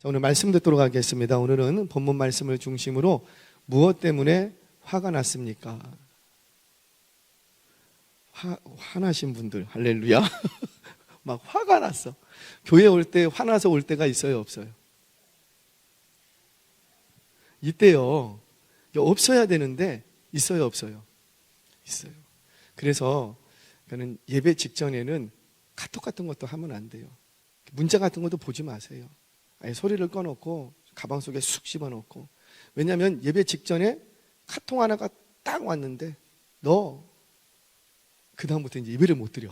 자, 오늘 말씀 듣도록 하겠습니다. 오늘은 본문 말씀을 중심으로 무엇 때문에 화가 났습니까? 화나신 분들 할렐루야. 막 화가 났어. 교회 올 때 화나서 올 때가 있어요, 없어요? 이때요. 없어야 되는데 있어요, 없어요? 있어요. 그래서 저는 예배 직전에는 카톡 같은 것도 하면 안 돼요. 문자 같은 것도 보지 마세요. 아예 소리를 꺼놓고 가방 속에 쑥 집어넣고. 왜냐하면 예배 직전에 카톡 하나가 딱 왔는데 너 그 다음부터 이제 예배를 못 드려.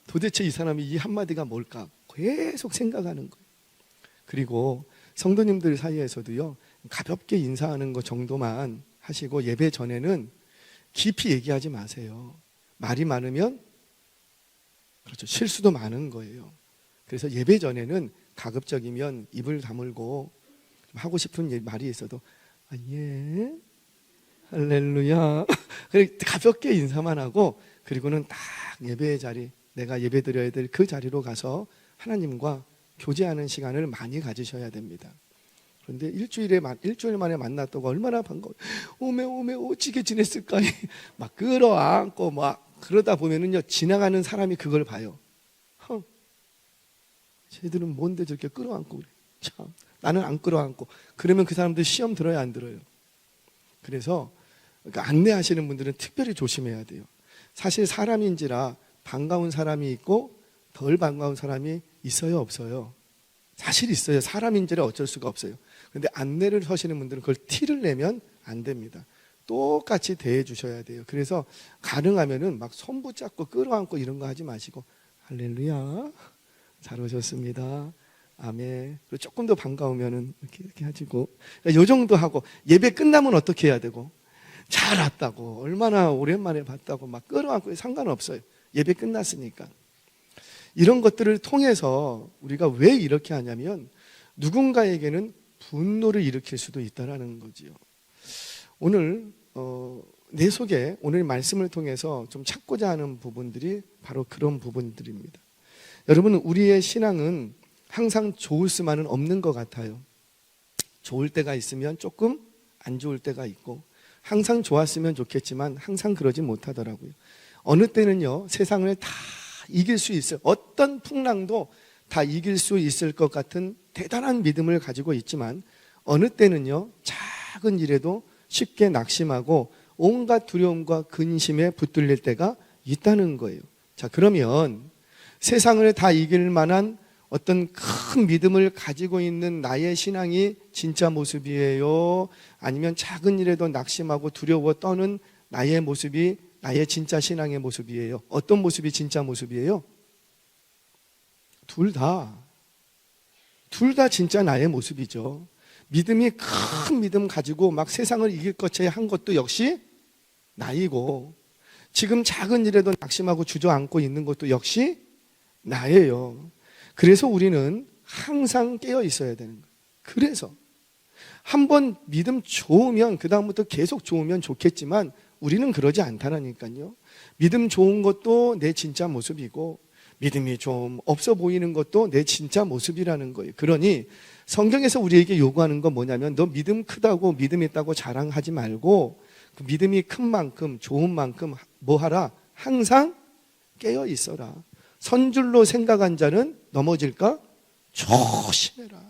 도대체 이 사람이 이 한마디가 뭘까 계속 생각하는 거예요. 그리고 성도님들 사이에서도요, 가볍게 인사하는 것 정도만 하시고 예배 전에는 깊이 얘기하지 마세요. 말이 많으면 그렇죠, 실수도 많은 거예요. 그래서 예배 전에는 가급적이면 입을 다물고 하고 싶은 말이 있어도 예, 할렐루야, 가볍게 인사만 하고, 그리고는 딱 예배의 자리, 내가 예배 드려야 될 그 자리로 가서 하나님과 교제하는 시간을 많이 가지셔야 됩니다. 그런데 일주일 만에 만났다고 얼마나 반가워, 오메 어찌게 지냈을까 막 끌어안고 막 그러다 보면은요, 지나가는 사람이 그걸 봐요. 쟤들은 뭔데 저렇게 끌어안고 그래. 참, 나는 안 끌어안고. 그러면 그 사람들 시험 들어요, 안 들어요? 그래서 그러니까 안내하시는 분들은 특별히 조심해야 돼요. 사실 사람인지라 반가운 사람이 있고 덜 반가운 사람이 있어요, 없어요? 사실 있어요. 사람인지라 어쩔 수가 없어요. 그런데 안내를 하시는 분들은 그걸 티를 내면 안 됩니다. 똑같이 대해 주셔야 돼요. 그래서 가능하면은 막 손 붙잡고 끌어안고 이런 거 하지 마시고 할렐루야, 잘 오셨습니다, 아멘. 그리고 조금 더 반가우면은 이렇게 하시고, 요 정도 하고, 예배 끝나면 어떻게 해야 되고, 잘 왔다고, 얼마나 오랜만에 봤다고 막 끌어안고 상관없어요. 예배 끝났으니까. 이런 것들을 통해서 우리가 왜 이렇게 하냐면 누군가에게는 분노를 일으킬 수도 있다는 거지요. 오늘 내 속에 오늘 말씀을 통해서 좀 찾고자 하는 부분들이 바로 그런 부분들입니다. 여러분, 우리의 신앙은 항상 좋을 수만은 없는 것 같아요. 좋을 때가 있으면 조금 안 좋을 때가 있고, 항상 좋았으면 좋겠지만 항상 그러지 못하더라고요. 어느 때는요, 세상을 다 이길 수 있어요. 어떤 풍랑도 다 이길 수 있을 것 같은 대단한 믿음을 가지고 있지만, 어느 때는요, 작은 일에도 쉽게 낙심하고 온갖 두려움과 근심에 붙들릴 때가 있다는 거예요. 자, 그러면 세상을 다 이길 만한 어떤 큰 믿음을 가지고 있는 나의 신앙이 진짜 모습이에요? 아니면 작은 일에도 낙심하고 두려워 떠는 나의 모습이 나의 진짜 신앙의 모습이에요? 어떤 모습이 진짜 모습이에요? 둘 다 진짜 나의 모습이죠. 믿음이 큰 믿음 가지고 막 세상을 이길 것처럼 한 것도 역시 나이고, 지금 작은 일에도 낙심하고 주저앉고 있는 것도 역시 나예요. 그래서 우리는 항상 깨어 있어야 되는 거예요. 그래서 한번 믿음 좋으면 그 다음부터 계속 좋으면 좋겠지만 우리는 그러지 않다라니까요. 믿음 좋은 것도 내 진짜 모습이고, 믿음이 좀 없어 보이는 것도 내 진짜 모습이라는 거예요. 그러니 성경에서 우리에게 요구하는 건 뭐냐면, 너 믿음 크다고 믿음 있다고 자랑하지 말고 그 믿음이 큰 만큼 좋은 만큼 뭐 하라? 항상 깨어 있어라. 선줄로 생각한 자는 넘어질까? 조심해라.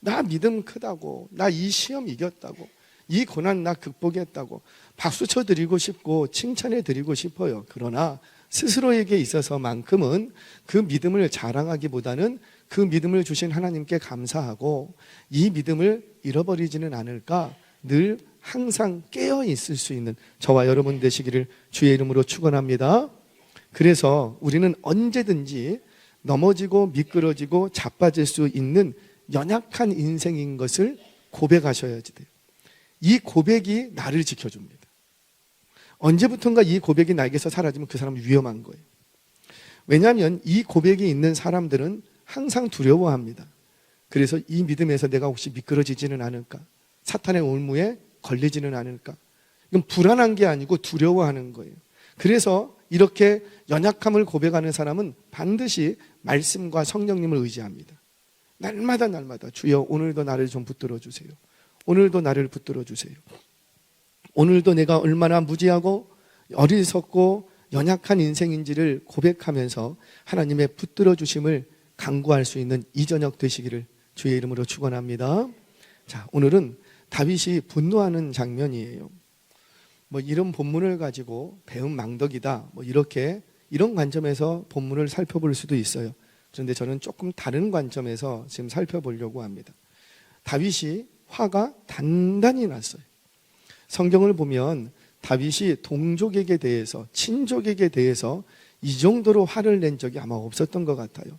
나 믿음 크다고, 나 이 시험 이겼다고, 이 고난 나 극복했다고 박수 쳐드리고 싶고 칭찬해 드리고 싶어요. 그러나 스스로에게 있어서만큼은 그 믿음을 자랑하기보다는 그 믿음을 주신 하나님께 감사하고, 이 믿음을 잃어버리지는 않을까, 늘 항상 깨어 있을 수 있는 저와 여러분 되시기를 주의 이름으로 축원합니다. 그래서 우리는 언제든지 넘어지고 미끄러지고 자빠질 수 있는 연약한 인생인 것을 고백하셔야지 돼요. 이 고백이 나를 지켜줍니다. 언제부턴가 이 고백이 나에게서 사라지면 그 사람은 위험한 거예요. 왜냐하면 이 고백이 있는 사람들은 항상 두려워합니다. 그래서 이 믿음에서 내가 혹시 미끄러지지는 않을까, 사탄의 올무에 걸리지는 않을까, 이건 불안한 게 아니고 두려워하는 거예요. 그래서 이렇게 연약함을 고백하는 사람은 반드시 말씀과 성령님을 의지합니다. 날마다 주여 오늘도 나를 좀 붙들어 주세요. 오늘도 나를 붙들어 주세요. 오늘도 내가 얼마나 무지하고 어리석고 연약한 인생인지를 고백하면서 하나님의 붙들어 주심을 간구할 수 있는 이 저녁 되시기를 주의 이름으로 축원합니다. 자, 오늘은 다윗이 분노하는 장면이에요. 뭐 이런 본문을 가지고 배은 망덕이다, 뭐 이런 관점에서 본문을 살펴볼 수도 있어요. 그런데 저는 조금 다른 관점에서 지금 살펴보려고 합니다. 다윗이 화가 단단히 났어요. 성경을 보면 다윗이 동족에게 대해서, 친족에게 대해서 이 정도로 화를 낸 적이 아마 없었던 것 같아요.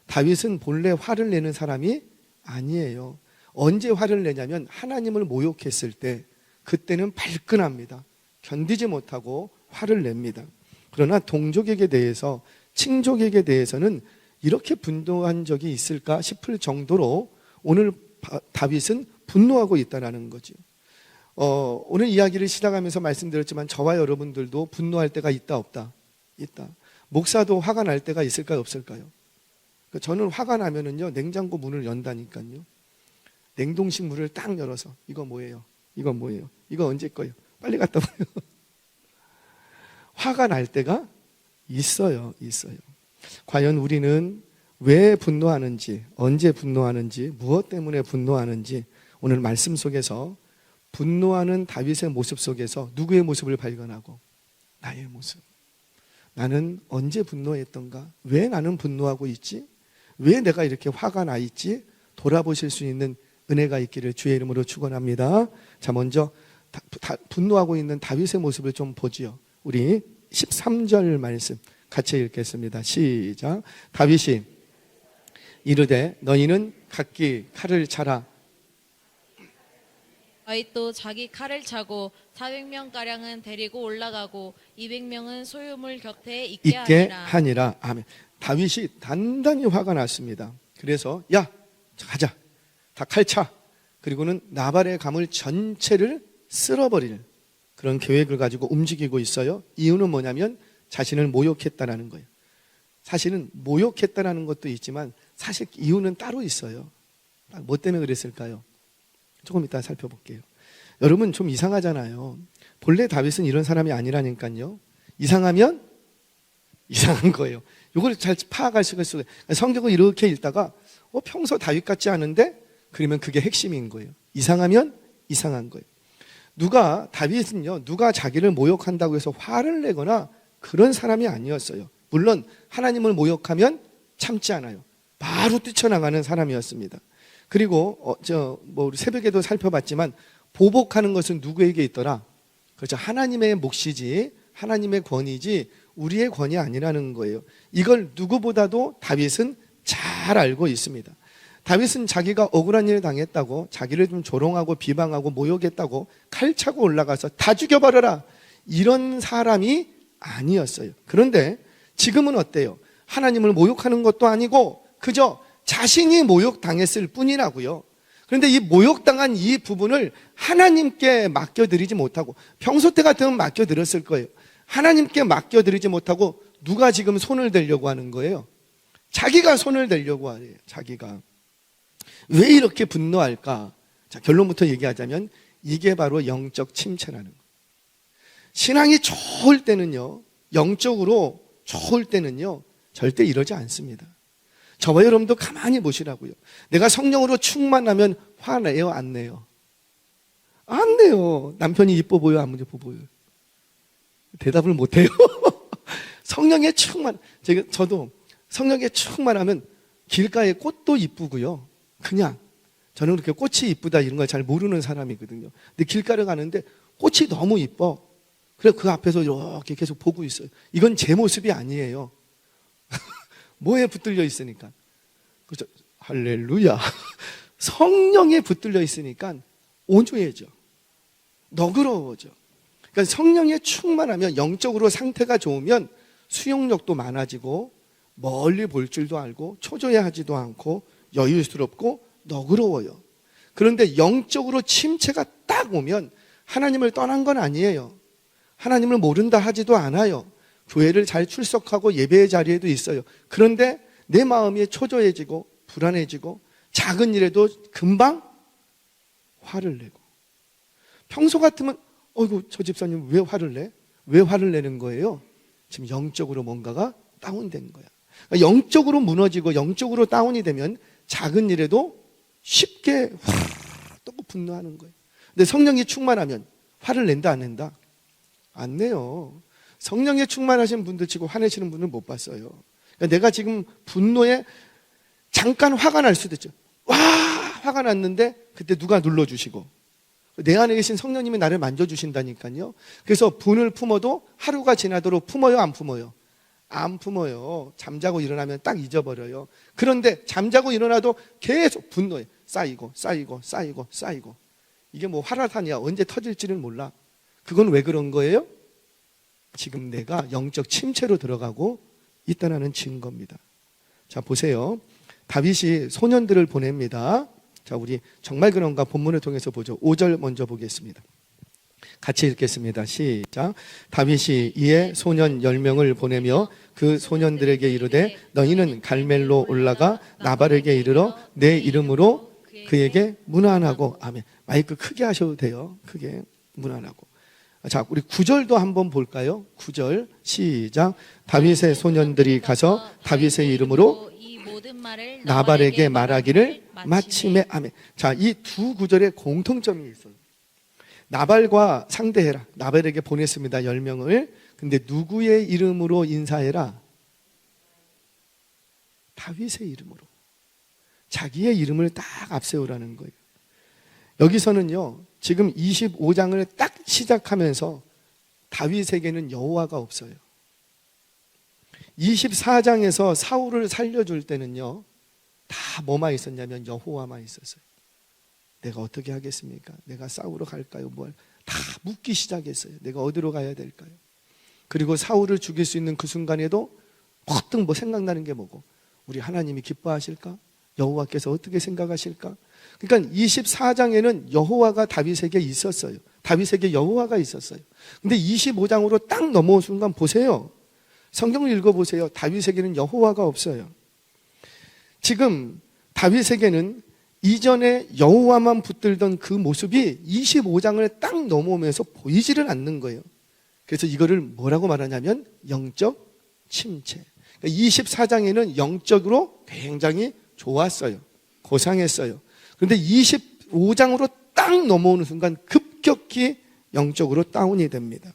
다윗은 본래 화를 내는 사람이 아니에요. 언제 화를 내냐면 하나님을 모욕했을 때, 그때는 발끈합니다. 견디지 못하고 화를 냅니다. 그러나 동족에게 대해서, 친족에게 대해서는 이렇게 분노한 적이 있을까 싶을 정도로 오늘 다윗은 분노하고 있다는 거죠. 오늘 이야기를 시작하면서 말씀드렸지만 저와 여러분들도 분노할 때가 있다 없다? 있다. 목사도 화가 날 때가 있을까요 없을까요? 저는 화가 나면은요, 냉장고 문을 연다니까요. 냉동식 문을 딱 열어서 이거 뭐예요? 이거 뭐예요? 이거 언제 거예요? 빨리 갖다 버려. 화가 날 때가 있어요. 과연 우리는 왜 분노하는지, 언제 분노하는지, 무엇 때문에 분노하는지 오늘 말씀 속에서 분노하는 다윗의 모습 속에서 누구의 모습을 발견하고, 나의 모습. 나는 언제 분노했던가? 왜 나는 분노하고 있지? 왜 내가 이렇게 화가 나 있지? 돌아보실 수 있는 은혜가 있기를 주의 이름으로 축원합니다. 자, 먼저 분노하고 있는 다윗의 모습을 좀 보지요. 우리 13절 말씀 같이 읽겠습니다. 시작. 다윗이 이르되 너희는 각기 칼을 차라. 다윗도 자기 칼을 차고 400명가량은 데리고 올라가고 200명은 소유물 곁에 있게 하니라. 아멘. 다윗이 단단히 화가 났습니다. 그래서 야, 가자. 다 칼차. 그리고는 나발의 감을 전체를 쓸어버릴 그런 계획을 가지고 움직이고 있어요. 이유는 뭐냐면 자신을 모욕했다라는 거예요. 사실은 모욕했다라는 것도 있지만 사실 이유는 따로 있어요. 뭐 때문에 그랬을까요? 조금 이따 살펴볼게요. 여러분 좀 이상하잖아요. 본래 다윗은 이런 사람이 아니라니까요. 이상하면 이상한 거예요. 이걸 잘 파악할 수가 있어요. 성경을 이렇게 읽다가 평소 다윗 같지 않은데, 그러면 그게 핵심인 거예요. 이상하면 이상한 거예요. 다윗은요, 누가 자기를 모욕한다고 해서 화를 내거나 그런 사람이 아니었어요. 물론 하나님을 모욕하면 참지 않아요. 바로 뛰쳐나가는 사람이었습니다. 그리고 우리 새벽에도 살펴봤지만 보복하는 것은 누구에게 있더라? 그렇죠. 하나님의 몫이지, 하나님의 권위지 우리의 권위 아니라는 거예요. 이걸 누구보다도 다윗은 잘 알고 있습니다. 다윗은 자기가 억울한 일을 당했다고, 자기를 좀 조롱하고 비방하고 모욕했다고 칼 차고 올라가서 다 죽여버려라, 이런 사람이 아니었어요. 그런데 지금은 어때요? 하나님을 모욕하는 것도 아니고 그저 자신이 모욕당했을 뿐이라고요. 그런데 이 모욕당한 이 부분을 하나님께 맡겨드리지 못하고, 평소 때 같으면 맡겨드렸을 거예요. 하나님께 맡겨드리지 못하고 누가 지금 손을 대려고 하는 거예요? 자기가 손을 대려고 하래요. 자기가. 왜 이렇게 분노할까? 자, 결론부터 얘기하자면 이게 바로 영적 침체라는 거예요. 신앙이 좋을 때는요, 영적으로 좋을 때는요, 절대 이러지 않습니다. 저와 여러분도 가만히 보시라고요. 내가 성령으로 충만하면 화내요, 안 내요? 안 내요. 남편이 이뻐 보여, 안 이뻐 보여요? 대답을 못 해요. 성령에 저도 성령에 충만하면 길가에 꽃도 이쁘고요. 그냥 저는 그렇게 꽃이 이쁘다 이런 걸 잘 모르는 사람이거든요. 근데 길가를 가는데 꽃이 너무 이뻐. 그래서 그 앞에서 이렇게 계속 보고 있어요. 이건 제 모습이 아니에요. 뭐에 붙들려 있으니까. 그렇죠? 할렐루야. 성령에 붙들려 있으니까 온유해져. 너그러워져. 그러니까 성령에 충만하면, 영적으로 상태가 좋으면 수용력도 많아지고 멀리 볼 줄도 알고 초조해하지도 않고 여유스럽고 너그러워요. 그런데 영적으로 침체가 딱 오면 하나님을 떠난 건 아니에요. 하나님을 모른다 하지도 않아요. 교회를 잘 출석하고 예배의 자리에도 있어요. 그런데 내 마음이 초조해지고 불안해지고 작은 일에도 금방 화를 내고. 평소 같으면 어이구 저 집사님 왜 화를 내? 왜 화를 내는 거예요? 지금 영적으로 뭔가가 다운된 거야. 그러니까 영적으로 무너지고 영적으로 다운이 되면 작은 일에도 쉽게 또 분노하는 거예요. 근데 성령이 충만하면 화를 낸다 안 낸다? 안 내요. 성령에 충만하신 분들 치고 화내시는 분은 못 봤어요. 그러니까 내가 지금 분노에 잠깐 화가 날 수도 있죠. 와 화가 났는데 그때 누가 눌러주시고 내 안에 계신 성령님이 나를 만져주신다니까요. 그래서 분을 품어도 하루가 지나도록 품어요 안 품어요? 안 품어요. 잠자고 일어나면 딱 잊어버려요. 그런데 잠자고 일어나도 계속 분노에 쌓이고 쌓이고 쌓이고 쌓이고. 이게 뭐 화라산이야. 언제 터질지는 몰라. 그건 왜 그런 거예요? 지금 내가 영적 침체로 들어가고 있다는 증거입니다. 자 보세요. 다윗이 소년들을 보냅니다. 자 우리 정말 그런가 본문을 통해서 보죠. 5절 먼저 보겠습니다. 같이 읽겠습니다. 시작. 다윗이 이에 소년 10명을 보내며 그 소년들에게 이르되 너희는 갈멜로 올라가 나발에게 이르러 내 이름으로 그에게 문안하고. 아멘. 마이크 크게 하셔도 돼요. 크게 문안하고. 자 우리 9절도 한번 볼까요? 9절 시작. 다윗의 소년들이 가서 다윗의 이름으로 나발에게 말하기를 마침에. 아멘. 자 이 두 구절에 공통점이 있어요. 나발과 상대해라. 나발에게 보냈습니다. 10명을. 근데 누구의 이름으로 인사해라? 다윗의 이름으로. 자기의 이름을 딱 앞세우라는 거예요. 여기서는요. 지금 25장을 딱 시작하면서 다윗에게는 여호와가 없어요. 24장에서 사울을 살려줄 때는요. 다 뭐만 있었냐면 여호와만 있었어요. 내가 어떻게 하겠습니까? 내가 싸우러 갈까요? 다 묻기 시작했어요. 내가 어디로 가야 될까요? 그리고 사울을 죽일 수 있는 그 순간에도 퍼뜩 생각나는 게 뭐고? 우리 하나님이 기뻐하실까? 여호와께서 어떻게 생각하실까? 그러니까 24장에는 여호와가 다윗에게 있었어요. 다윗에게 여호와가 있었어요. 근데 25장으로 딱 넘어온 순간 보세요. 성경을 읽어보세요. 다윗에게는 여호와가 없어요. 지금 다윗에게는 이전에 여호와만 붙들던 그 모습이 25장을 딱 넘어오면서 보이지를 않는 거예요. 그래서 이거를 뭐라고 말하냐면 영적 침체. 24장에는 영적으로 굉장히 좋았어요. 고상했어요. 그런데 25장으로 딱 넘어오는 순간 급격히 영적으로 다운이 됩니다.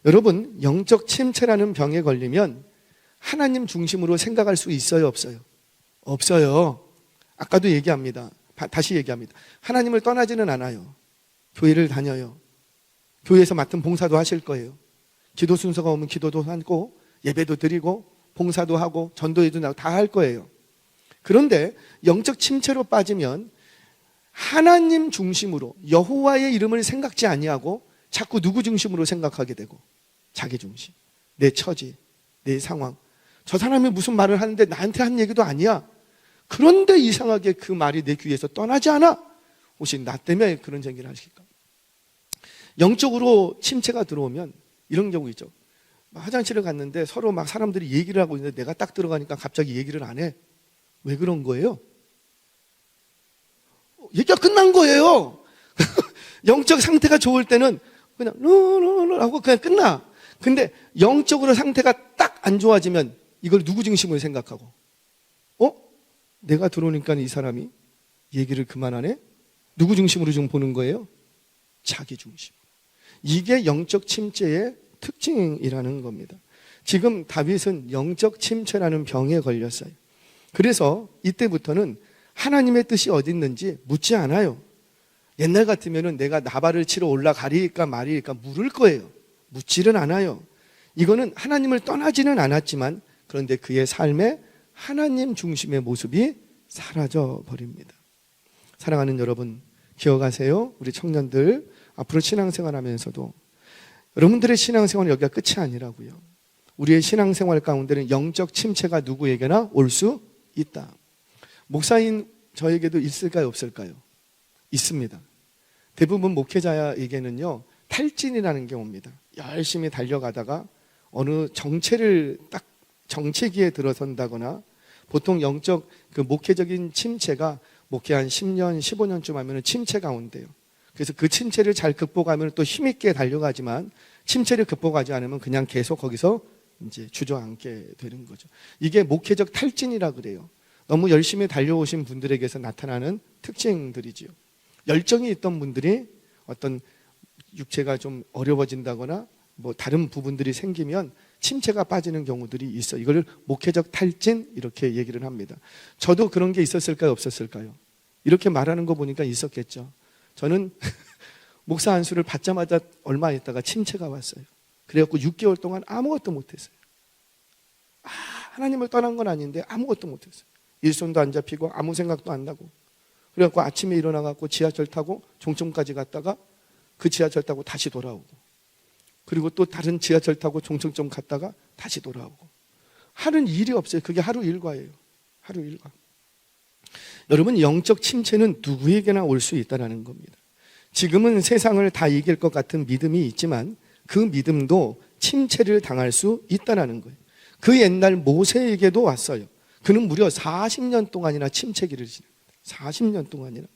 여러분, 영적 침체라는 병에 걸리면 하나님 중심으로 생각할 수 있어요, 없어요? 없어요. 아까도 얘기합니다. 다시 얘기합니다. 하나님을 떠나지는 않아요. 교회를 다녀요. 교회에서 맡은 봉사도 하실 거예요. 기도 순서가 오면 기도도 하고 예배도 드리고 봉사도 하고 전도회도 나고 다 할 거예요. 그런데 영적 침체로 빠지면 하나님 중심으로 여호와의 이름을 생각지 아니하고 자꾸 누구 중심으로 생각하게 되고 자기 중심, 내 처지, 내 상황. 저 사람이 무슨 말을 하는데 나한테 한 얘기도 아니야. 그런데 이상하게 그 말이 내 귀에서 떠나지 않아. 혹시 나 때문에 그런 얘기를 하실까? 영적으로 침체가 들어오면 이런 경우 있죠. 화장실을 갔는데 서로 막 사람들이 얘기를 하고 있는데 내가 딱 들어가니까 갑자기 얘기를 안 해. 왜 그런 거예요? 얘기가 끝난 거예요. 영적 상태가 좋을 때는 그냥 루루루 하고 그냥 끝나. 근데 영적으로 상태가 딱 안 좋아지면 이걸 누구 중심으로 생각하고 내가 들어오니까 이 사람이 얘기를 그만하네? 누구 중심으로 좀 보는 거예요? 자기 중심. 이게 영적 침체의 특징이라는 겁니다. 지금 다윗은 영적 침체라는 병에 걸렸어요. 그래서 이때부터는 하나님의 뜻이 어디 있는지 묻지 않아요. 옛날 같으면 내가 나발을 치러 올라가리까 말이까 물을 거예요. 묻지는 않아요. 이거는 하나님을 떠나지는 않았지만 그런데 그의 삶에 하나님 중심의 모습이 사라져 버립니다. 사랑하는 여러분, 기억하세요. 우리 청년들 앞으로 신앙생활 하면서도 여러분들의 신앙생활은 여기가 끝이 아니라고요. 우리의 신앙생활 가운데는 영적 침체가 누구에게나 올 수 있다. 목사인 저에게도 있을까요, 없을까요? 있습니다. 대부분 목회자에게는요, 탈진이라는 게 옵니다. 열심히 달려가다가 어느 정체기에 들어선다거나 보통 영적 그 목회적인 침체가 목회 한 10년, 15년쯤 하면 침체가 온대요. 그래서 그 침체를 잘 극복하면 또 힘있게 달려가지만 침체를 극복하지 않으면 그냥 계속 거기서 이제 주저앉게 되는 거죠. 이게 목회적 탈진이라 그래요. 너무 열심히 달려오신 분들에게서 나타나는 특징들이지요. 열정이 있던 분들이 어떤 육체가 좀 어려워진다거나 뭐 다른 부분들이 생기면 침체가 빠지는 경우들이 있어요. 이걸 목회적 탈진 이렇게 얘기를 합니다. 저도 그런 게 있었을까요? 없었을까요? 이렇게 말하는 거 보니까 있었겠죠. 저는 목사 안수를 받자마자 얼마 있다가 침체가 왔어요. 그래갖고 6개월 동안 아무것도 못했어요. 하나님을 떠난 건 아닌데 아무것도 못했어요. 일손도 안 잡히고 아무 생각도 안 나고, 그래갖고 아침에 일어나갖고 지하철 타고 종점까지 갔다가 그 지하철 타고 다시 돌아오고, 그리고 또 다른 지하철 타고 종점점 갔다가 다시 돌아오고, 하는 일이 없어요. 그게 하루 일과예요. 하루 일과. 여러분, 영적 침체는 누구에게나 올 수 있다는 겁니다. 지금은 세상을 다 이길 것 같은 믿음이 있지만 그 믿음도 침체를 당할 수 있다는 거예요. 그 옛날 모세에게도 왔어요. 그는 무려 40년 동안이나 침체기를 지냅니다. 40년 동안이나.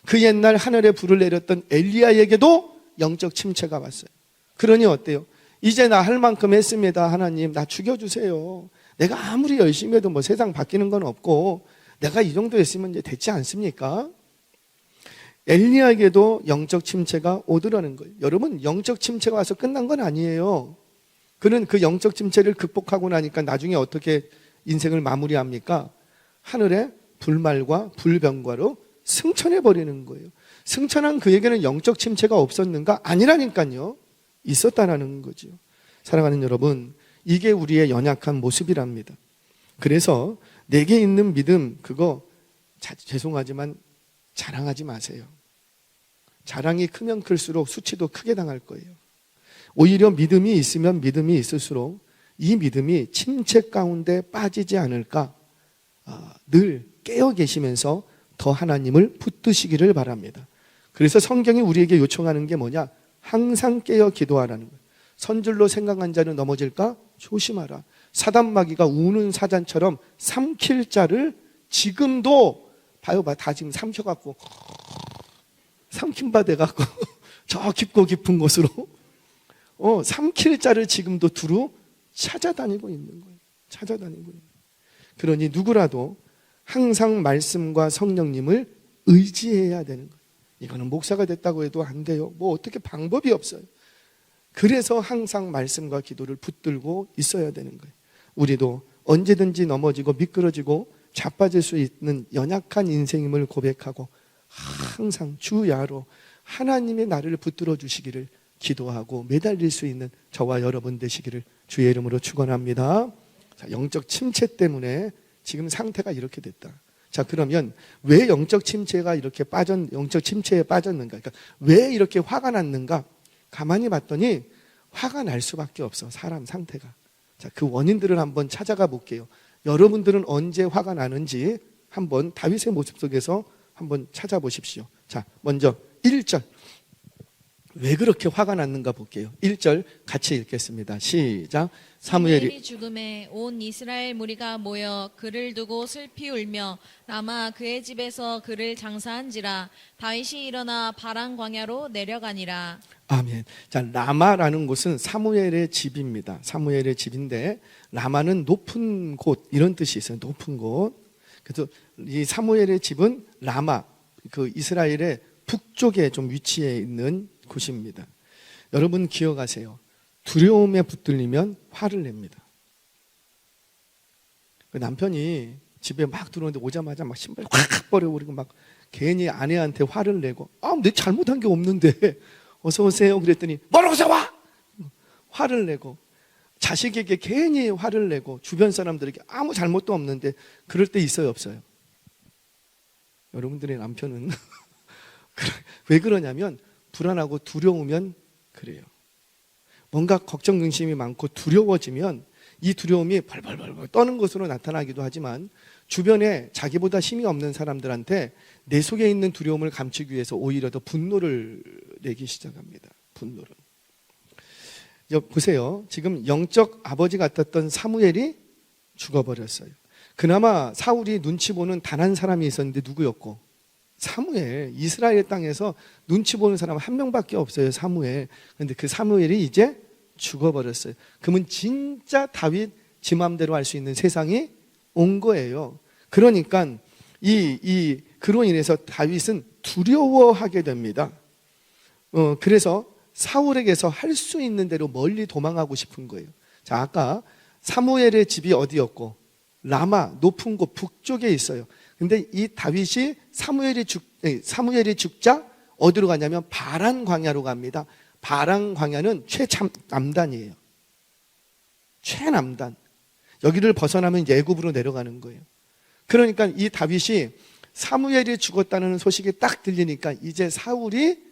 그 옛날 하늘에 불을 내렸던 엘리야에게도 영적 침체가 왔어요. 그러니 어때요? 이제 나 할 만큼 했습니다. 하나님, 나 죽여주세요. 내가 아무리 열심히 해도 뭐 세상 바뀌는 건 없고 내가 이 정도 했으면 이제 됐지 않습니까? 엘리야에게도 영적 침체가 오더라는 거예요. 여러분, 영적 침체가 와서 끝난 건 아니에요. 그는 그 영적 침체를 극복하고 나니까 나중에 어떻게 인생을 마무리합니까? 하늘에 불말과 불병과로 승천해버리는 거예요. 승천한 그에게는 영적 침체가 없었는가? 아니라니까요. 있었다라는 거죠. 사랑하는 여러분, 이게 우리의 연약한 모습이랍니다. 그래서 내게 있는 믿음, 그거 죄송하지만 자랑하지 마세요. 자랑이 크면 클수록 수치도 크게 당할 거예요. 오히려 믿음이 있으면 믿음이 있을수록 이 믿음이 침체 가운데 빠지지 않을까, 늘 깨어 계시면서 더 하나님을 붙드시기를 바랍니다. 그래서 성경이 우리에게 요청하는 게 뭐냐? 항상 깨어 기도하라는 거예요. 선줄로 생각한 자는 넘어질까? 조심하라. 사단마귀가 우는 사자처럼 삼킬 자를 지금도 봐요. 다 지금 삼켜갖고 삼킨 바 돼갖고 저 깊고 깊은 곳으로 삼킬 자를 지금도 두루 찾아다니고 있는 거예요. 찾아다니고 있는 거예요. 그러니 누구라도 항상 말씀과 성령님을 의지해야 되는 거예요. 이거는 목사가 됐다고 해도 안 돼요. 뭐 어떻게 방법이 없어요. 그래서 항상 말씀과 기도를 붙들고 있어야 되는 거예요. 우리도 언제든지 넘어지고 미끄러지고 자빠질 수 있는 연약한 인생임을 고백하고 항상 주야로 하나님의 나를 붙들어 주시기를 기도하고 매달릴 수 있는 저와 여러분 되시기를 주의 이름으로 축원합니다. 자, 영적 침체 때문에 지금 상태가 이렇게 됐다. 자, 그러면 왜 영적 침체에 빠졌는가? 그러니까 왜 이렇게 화가 났는가? 가만히 봤더니 화가 날 수밖에 없어, 사람 상태가. 자, 그 원인들을 한번 찾아가 볼게요. 여러분들은 언제 화가 나는지 한번 다윗의 모습 속에서 한번 찾아보십시오. 자, 먼저 1절. 왜 그렇게 화가 났는가 볼게요. 1절 같이 읽겠습니다. 시작. 사무엘이 죽음에 온 이스라엘 무리가 모여 그를 두고 슬피 울며 라마 그의 집에서 그를 장사한지라. 다윗이 일어나 바란 광야로 내려가니라. 아멘. 자, 라마라는 곳은 사무엘의 집입니다. 사무엘의 집인데 라마는 높은 곳 이런 뜻이 있어요. 높은 곳. 그래서 이 사무엘의 집은 라마, 그 이스라엘의 북쪽에 좀 위치해 있는 곳입니다. 여러분 기억하세요. 두려움에 붙들리면 화를 냅니다. 그 남편이 집에 막 들어오는데 오자마자 막 신발 확 버려버리고 막 괜히 아내한테 화를 내고, 내 잘못한 게 없는데 어서 오세요 그랬더니 뭐라고 어서 와! 화를 내고, 자식에게 괜히 화를 내고, 주변 사람들에게 아무 잘못도 없는데 그럴 때 있어요, 없어요? 여러분들의 남편은 왜 그러냐면 불안하고 두려우면 그래요. 뭔가 걱정 근심이 많고 두려워지면 이 두려움이 벌벌벌 떠는 것으로 나타나기도 하지만 주변에 자기보다 힘이 없는 사람들한테 내 속에 있는 두려움을 감추기 위해서 오히려 더 분노를 내기 시작합니다. 분노를. 보세요. 지금 영적 아버지 같았던 사무엘이 죽어버렸어요. 그나마 사울이 눈치 보는 단 한 사람이 있었는데 누구였고? 사무엘. 이스라엘 땅에서 눈치 보는 사람 한 명밖에 없어요, 사무엘. 그런데 그 사무엘이 이제 죽어버렸어요. 그러면 진짜 다윗 지 맘대로 할 수 있는 세상이 온 거예요. 그러니까 그로 인해서 다윗은 두려워하게 됩니다. 그래서 사울에게서 할 수 있는 대로 멀리 도망하고 싶은 거예요. 자, 아까 사무엘의 집이 어디였고? 라마, 높은 곳 북쪽에 있어요. 근데 이 다윗이 사무엘이 죽자 어디로 가냐면 바란 광야로 갑니다. 바란 광야는 최남단이에요. 최남단. 여기를 벗어나면 이제 애굽으로 내려가는 거예요. 그러니까 이 다윗이 사무엘이 죽었다는 소식이 딱 들리니까 이제 사울이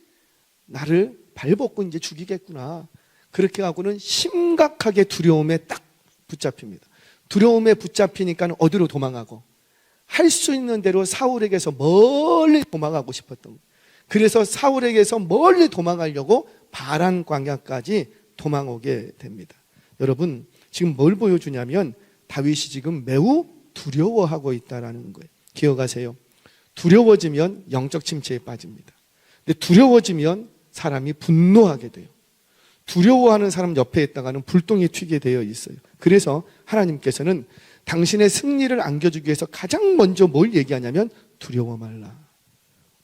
나를 발벗고 이제 죽이겠구나. 그렇게 하고는 심각하게 두려움에 딱 붙잡힙니다. 두려움에 붙잡히니까 어디로 도망하고? 할 수 있는 대로 사울에게서 멀리 도망가고 싶었던 거예요. 그래서 사울에게서 멀리 도망가려고 바란 광야까지 도망오게 됩니다. 여러분, 지금 뭘 보여주냐면 다윗이 지금 매우 두려워하고 있다는 거예요. 기억하세요. 두려워지면 영적 침체에 빠집니다. 근데 두려워지면 사람이 분노하게 돼요. 두려워하는 사람 옆에 있다가는 불똥이 튀게 되어 있어요. 그래서 하나님께서는 당신의 승리를 안겨주기 위해서 가장 먼저 뭘 얘기하냐면 두려워 말라,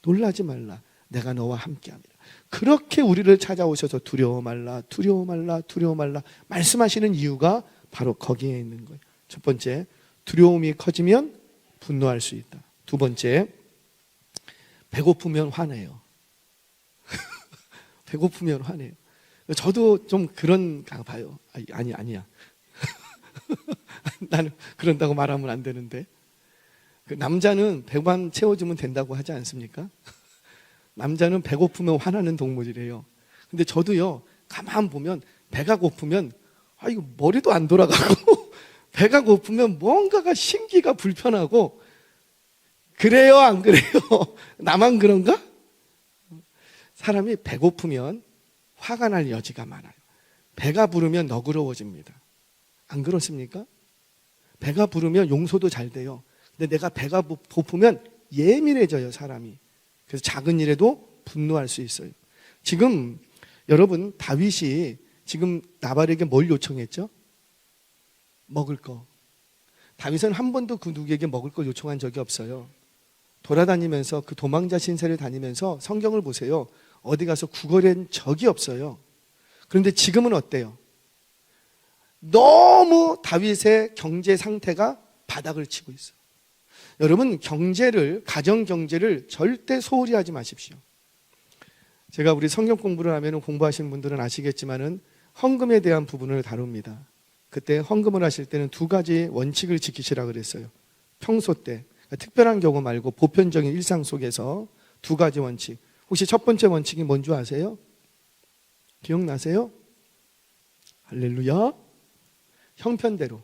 놀라지 말라, 내가 너와 함께합니다. 그렇게 우리를 찾아오셔서 두려워 말라, 두려워 말라, 두려워 말라 말씀하시는 이유가 바로 거기에 있는 거예요. 첫 번째, 두려움이 커지면 분노할 수 있다. 두 번째, 배고프면 화내요. 배고프면 화내요. 저도 좀 그런가 봐요. 아니야. 나는 그런다고 말하면 안 되는데. 그 남자는 배만 채워주면 된다고 하지 않습니까? 남자는 배고프면 화나는 동물이래요. 근데 저도요, 가만 보면 배가 고프면 이거 머리도 안 돌아가고 배가 고프면 뭔가가 심기가 불편하고 그래요, 안 그래요? 나만 그런가? 사람이 배고프면 화가 날 여지가 많아요. 배가 부르면 너그러워집니다. 안 그렇습니까? 배가 부르면 용서도 잘 돼요. 근데 내가 배가 고프면 예민해져요, 사람이. 그래서 작은 일에도 분노할 수 있어요. 지금 여러분, 다윗이 지금 나발에게 뭘 요청했죠? 먹을 거. 다윗은 한 번도 그 누구에게 먹을 걸 요청한 적이 없어요. 돌아다니면서 그 도망자 신세를 다니면서 성경을 보세요. 어디 가서 구걸한 적이 없어요. 그런데 지금은 어때요? 너무 다윗의 경제 상태가 바닥을 치고 있어요. 여러분, 가정 경제를 절대 소홀히 하지 마십시오. 제가 우리 성경 공부를 하면 공부하시는 분들은 아시겠지만은 헌금에 대한 부분을 다룹니다. 그때 헌금을 하실 때는 두 가지 원칙을 지키시라 그랬어요. 평소 때, 그러니까 특별한 경우 말고 보편적인 일상 속에서 두 가지 원칙. 혹시 첫 번째 원칙이 뭔지 아세요? 기억나세요? 할렐루야. 형편대로.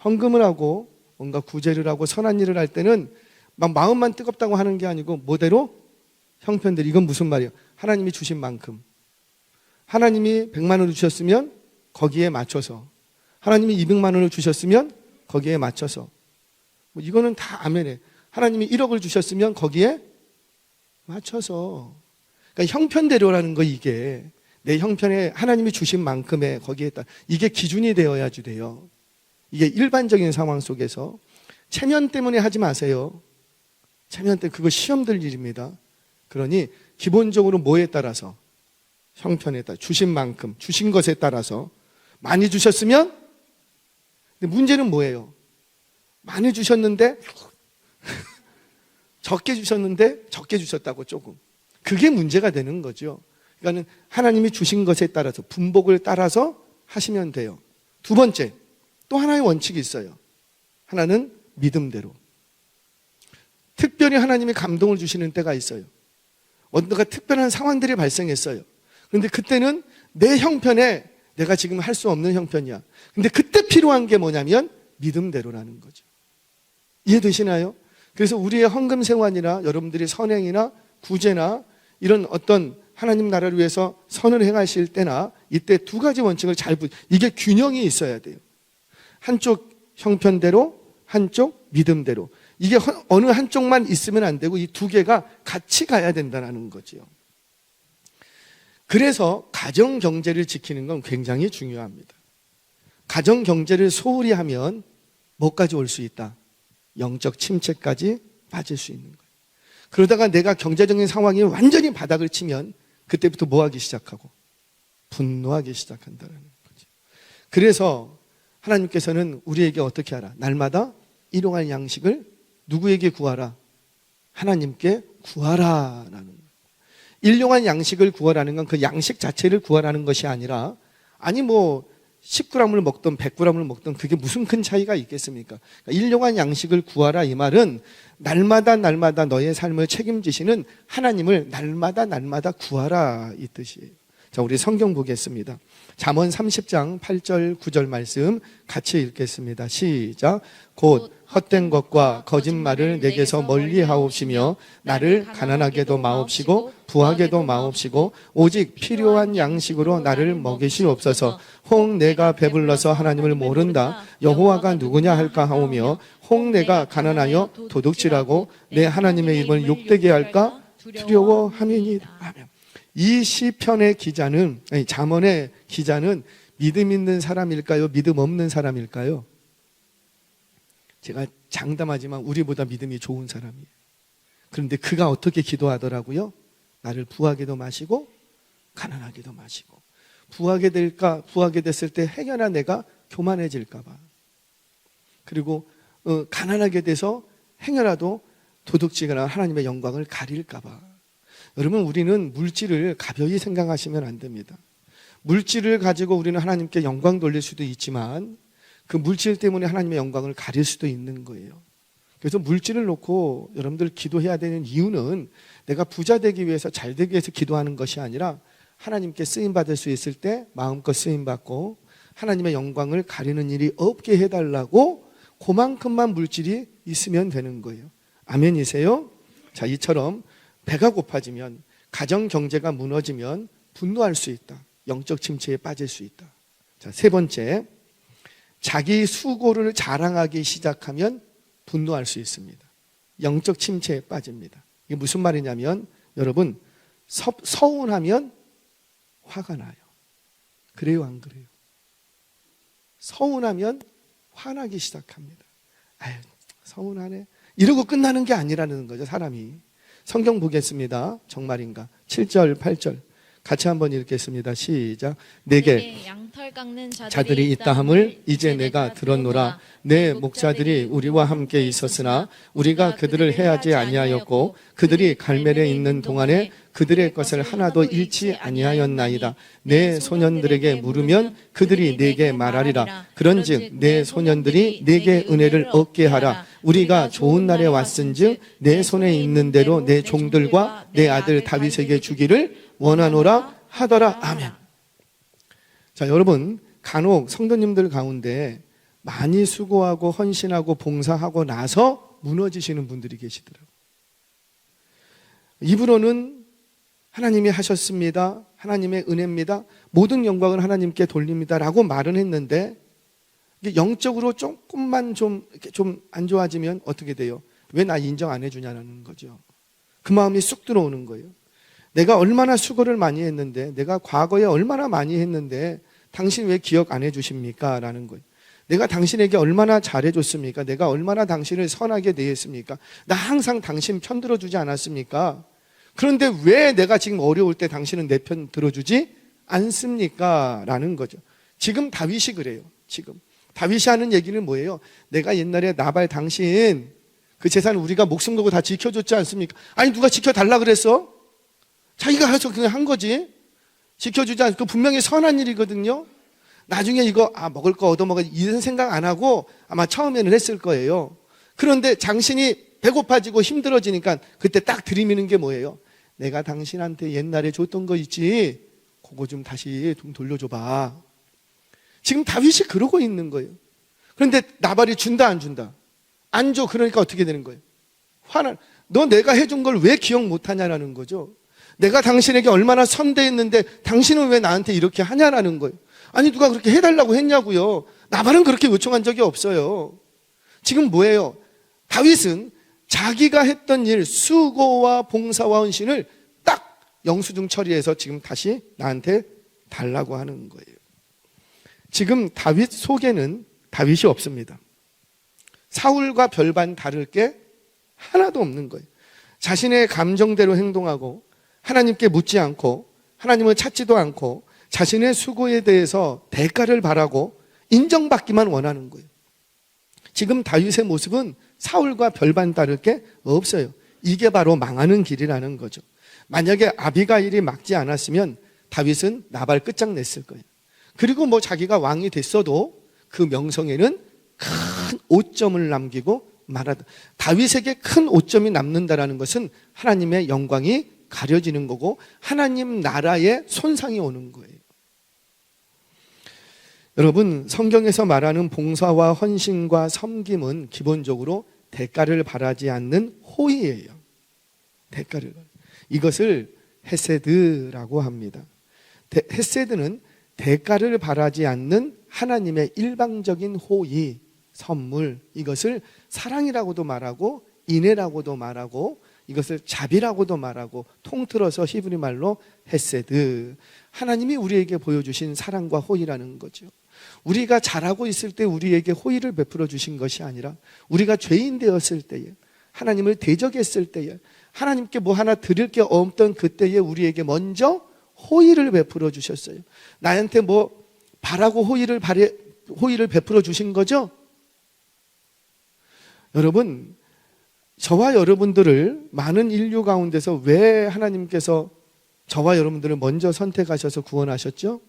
헌금을 하고 뭔가 구제를 하고 선한 일을 할 때는 막 마음만 뜨겁다고 하는 게 아니고 뭐대로? 형편대로. 이건 무슨 말이에요? 하나님이 주신 만큼. 하나님이 100만 원을 주셨으면 거기에 맞춰서, 하나님이 200만 원을 주셨으면 거기에 맞춰서, 이거는 다 아멘해. 하나님이 1억을 주셨으면 거기에 맞춰서. 그러니까 형편대로라는 거, 이게 내 형편에 하나님이 주신 만큼의 거기에 따라, 이게 기준이 되어야지 돼요. 이게 일반적인 상황 속에서. 체면 때문에 하지 마세요. 체면 때문에 그거 시험 들 일입니다. 그러니 기본적으로 뭐에 따라서? 형편에 따라, 주신 만큼, 주신 것에 따라서. 많이 주셨으면, 근데 문제는 뭐예요? 많이 주셨는데 적게 주셨는데 적게 주셨다고 조금. 그게 문제가 되는 거죠. 그러니까 하나님이 주신 것에 따라서, 분복을 따라서 하시면 돼요. 두 번째, 또 하나의 원칙이 있어요. 하나는 믿음대로. 특별히 하나님이 감동을 주시는 때가 있어요. 뭔가 특별한 상황들이 발생했어요. 그런데 그때는 내 형편에 내가 지금 할 수 없는 형편이야. 근데 그때 필요한 게 뭐냐면 믿음대로라는 거죠. 이해되시나요? 그래서 우리의 헌금 생활이나 여러분들이 선행이나 구제나 이런 어떤 하나님 나라를 위해서 선을 행하실 때나 이때 두 가지 원칙을 이게 균형이 있어야 돼요. 한쪽 형편대로, 한쪽 믿음대로. 이게 어느 한쪽만 있으면 안 되고 이 두 개가 같이 가야 된다는 거지요. 그래서 가정 경제를 지키는 건 굉장히 중요합니다. 가정 경제를 소홀히 하면 뭐까지 올 수 있다? 영적 침체까지 빠질 수 있는 거예요. 그러다가 내가 경제적인 상황이 완전히 바닥을 치면 그때부터 뭐 하기 시작하고? 분노하기 시작한다는 거죠. 그래서 하나님께서는 우리에게 어떻게 하라? 날마다 일용할 양식을 누구에게 구하라? 하나님께 구하라라는 거예요. 일용할 양식을 구하라는 건 그 양식 자체를 구하라는 것이 아니라, 아니 뭐 10g을 먹든 100g을 먹든 그게 무슨 큰 차이가 있겠습니까? 그러니까 일용할 양식을 구하라 이 말은 날마다 너의 삶을 책임지시는 하나님을 날마다 구하라 이 뜻이에요. 자, 우리 성경 보겠습니다. 잠언 30장 8절 9절 말씀 같이 읽겠습니다. 시작. 곧 헛된 것과 거짓말을 내게서 멀리 하옵시며 나를 가난하게도 마옵시고 부하게도 마옵시고 오직 필요한 양식으로 나를 먹이시옵소서. 혹 내가 배불러서 하나님을 모른다 여호와가 누구냐 할까 하오며 혹 내가 가난하여 도둑질하고 내 하나님의 이름을 욕되게 할까 두려워함이니이다. 아멘. 이 시편의 기자는, 아니 잠언의 기자는 믿음 있는 사람일까요? 믿음 없는 사람일까요? 제가 장담하지만 우리보다 믿음이 좋은 사람이에요. 그런데 그가 어떻게 기도하더라고요? 나를 부하게도 마시고 가난하게도 마시고. 부하게 됐을 때 행여나 내가 교만해질까 봐. 그리고 가난하게 돼서 행여라도 도둑질거나 하나님의 영광을 가릴까 봐. 여러분, 우리는 물질을 가벼이 생각하시면 안 됩니다. 물질을 가지고 우리는 하나님께 영광 돌릴 수도 있지만 그 물질 때문에 하나님의 영광을 가릴 수도 있는 거예요. 그래서 물질을 놓고 여러분들 기도해야 되는 이유는 내가 부자 되기 위해서 잘 되기 위해서 기도하는 것이 아니라 하나님께 쓰임받을 수 있을 때 마음껏 쓰임받고 하나님의 영광을 가리는 일이 없게 해달라고 그만큼만 물질이 있으면 되는 거예요. 아멘이세요? 자, 이처럼 배가 고파지면, 가정 경제가 무너지면 분노할 수 있다. 영적 침체에 빠질 수 있다. 자, 세 번째, 자기 수고를 자랑하기 시작하면 분노할 수 있습니다. 영적 침체에 빠집니다. 이게 무슨 말이냐면, 여러분, 서운하면 화가 나요. 그래요, 안 그래요? 서운하면 화나기 시작합니다. 아유, 서운하네. 이러고 끝나는 게 아니라는 거죠, 사람이. 성경 보겠습니다. 정말인가? 7절, 8절. 같이 한번 읽겠습니다. 시작. 내게 양털 깎는 자들이 있다 함을 이제 내가 들었노라. 내 목자들이 우리와 함께 있었으나 우리가 그들을 해하지 아니하였고 그들이 갈멜에 있는 동안에 그들의 것을 하나도 잃지 아니하였나이다. 내 소년들에게 물으면 그들이 내게 말하리라. 그런즉 내 소년들이 내게 은혜를 얻게 하라. 우리가 좋은 날에 왔은즉 내 손에 있는 대로 내 종들과 내 아들 다윗에게 주기를 원하노라 하더라. 아멘. 자, 여러분, 간혹 성도님들 가운데 많이 수고하고 헌신하고 봉사하고 나서 무너지시는 분들이 계시더라고요. 입으로는 하나님이 하셨습니다. 하나님의 은혜입니다. 모든 영광을 하나님께 돌립니다. 라고 말은 했는데 영적으로 조금만 좀 안 좋아지면 어떻게 돼요? 왜 나 인정 안 해주냐는 거죠. 그 마음이 쑥 들어오는 거예요. 내가 얼마나 수고를 많이 했는데, 내가 과거에 얼마나 많이 했는데 당신 왜 기억 안 해주십니까? 라는 거예요. 내가 당신에게 얼마나 잘해줬습니까? 내가 얼마나 당신을 선하게 대했습니까? 나 항상 당신 편 들어주지 않았습니까? 그런데 왜 내가 지금 어려울 때 당신은 내 편 들어주지 않습니까? 라는 거죠. 지금 다윗이 그래요. 지금 다윗이 하는 얘기는 뭐예요? 내가 옛날에 나발 당신 그 재산 우리가 목숨 걸고 다 지켜줬지 않습니까? 아니 누가 지켜달라 그랬어? 자기가 해서 그냥 한 거지. 지켜주지 않고 분명히 선한 일이거든요. 나중에 이거 먹을 거 얻어먹어 이런 생각 안 하고 아마 처음에는 했을 거예요. 그런데 당신이 배고파지고 힘들어지니까 그때 딱 들이미는 게 뭐예요? 내가 당신한테 옛날에 줬던 거 있지? 그거 좀 다시 좀 돌려줘봐. 지금 다윗이 그러고 있는 거예요. 그런데 나발이 준다 안 준다? 안 줘. 그러니까 어떻게 되는 거예요? 너 내가 해준 걸 왜 기억 못하냐라는 거죠. 내가 당신에게 얼마나 선대했는데 당신은 왜 나한테 이렇게 하냐라는 거예요. 아니 누가 그렇게 해달라고 했냐고요. 나발은 그렇게 요청한 적이 없어요. 지금 뭐예요? 다윗은 자기가 했던 일, 수고와 봉사와 헌신을 딱 영수증 처리해서 지금 다시 나한테 달라고 하는 거예요. 지금 다윗 속에는 다윗이 없습니다. 사울과 별반 다를 게 하나도 없는 거예요. 자신의 감정대로 행동하고 하나님께 묻지 않고 하나님을 찾지도 않고 자신의 수고에 대해서 대가를 바라고 인정받기만 원하는 거예요. 지금 다윗의 모습은 사울과 별반 다를 게 없어요. 이게 바로 망하는 길이라는 거죠. 만약에 아비가일이 막지 않았으면 다윗은 나발 끝장냈을 거예요. 그리고 뭐 자기가 왕이 됐어도 그 명성에는 큰 오점을 남기고 말하다. 다윗에게 큰 오점이 남는다라는 것은 하나님의 영광이 가려지는 거고 하나님 나라에 손상이 오는 거예요. 여러분, 성경에서 말하는 봉사와 헌신과 섬김은 기본적으로 대가를 바라지 않는 호의예요. 대가를. 이것을 헤세드라고 합니다. 헤세드는 대가를 바라지 않는 하나님의 일방적인 호의, 선물, 이것을 사랑이라고도 말하고 인애라고도 말하고 이것을 자비라고도 말하고 통틀어서 히브리 말로 헤세드. 하나님이 우리에게 보여주신 사랑과 호의라는 거죠. 우리가 잘하고 있을 때 우리에게 호의를 베풀어 주신 것이 아니라 우리가 죄인 되었을 때에 하나님을 대적했을 때에 하나님께 뭐 하나 드릴 게 없던 그때에 우리에게 먼저 호의를 베풀어 주셨어요. 나한테 뭐 바라고 호의를 베풀어 주신 거죠? 여러분, 저와 여러분들을 많은 인류 가운데서 왜 하나님께서 저와 여러분들을 먼저 선택하셔서 구원하셨죠?